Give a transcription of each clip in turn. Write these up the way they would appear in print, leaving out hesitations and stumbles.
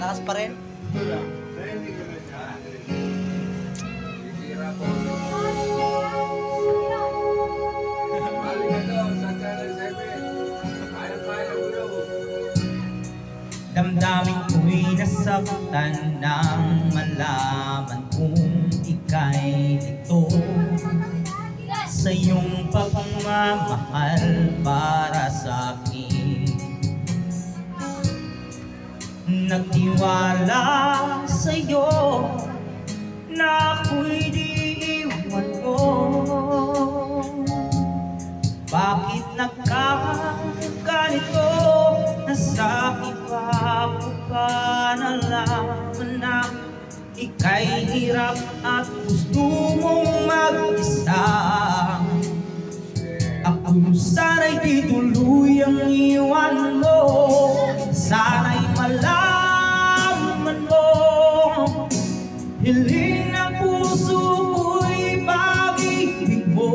Lakas pa rin. Damdamin ko'y nasaktan nang malaman kung ika'y ito sa iyong pagmamahal para sa akin. Nagtiwala sa'yo na ako'y di iwan mo. Bakit nagkaganito? Nasa iba ko pa nalaman na ika'y hirap at gusto mong mag-isa. Ako sana'y di tuluyang iwan mo. Sana'y malaman mo, hiling ng puso ko'y pag-ibig mo.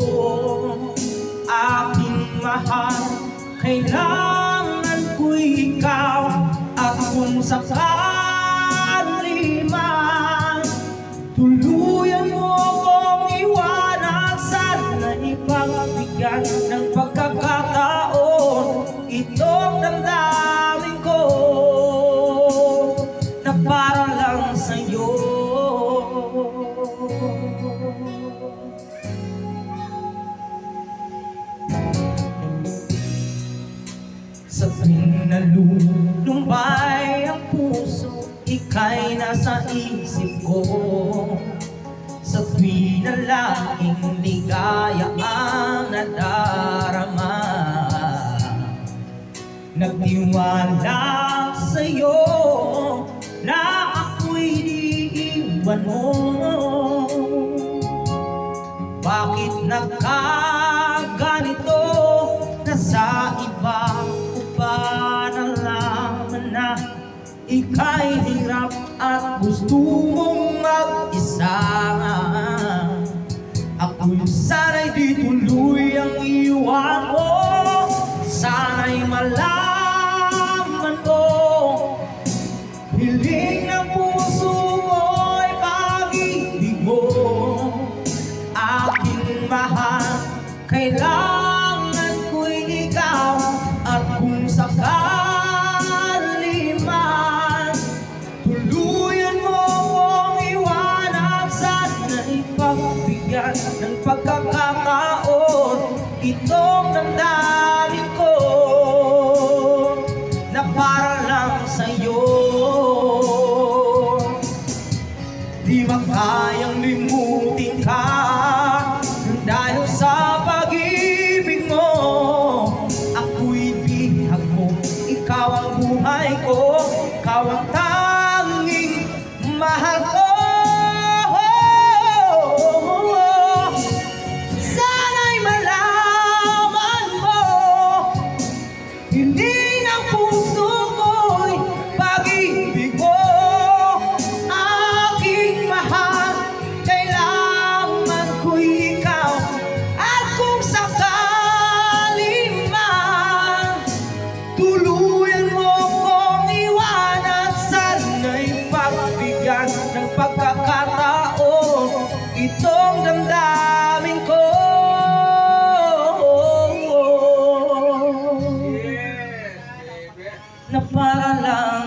Aking mahal, kailangan ko'y ikaw. At kung sakali man tuluyan mo kong iwanan, sana'y pagbigyan ng pagkakataon itong damdamin ko na para lang sa'yo. Sa tuwing nalulumbay ang puso, ika'y nasa isip ko. Sa tuwing na laging ligaya ang nadarama, nagtiwala sa'yo na ako'y di iwan mo. Bakit nagkaganito? Nasa iba ko pa nalaman na ika'y hirap at gusto mong mag-isa. Ako'y sana'y di tuluyang iwan mo. Sana'y malaman mo, hiling ng puso mo'y pag-ibig mo. Aking mahal, kailangan ko'y ikaw. At kung sakali man tuluyan mo kong iwanan, sana'y pagbigyan ng pagkakataon itong damdamin ko na para lang sa'yo. Di makayang limutin ka dahil sa pag-ibig mo. Ako'y bihag mo, ikaw ang buhay ko, ikaw ang tanging mahal ko. Sana'y malaman mo, hindi ng puso ko'y pag-ibig mo. Aking mahal, kailangan ko'y ikaw. At kung sakali man tuluyan mo kong iwanan, sana'y pagbigyan ng pagkakataon itong damdamin ko. Na para lang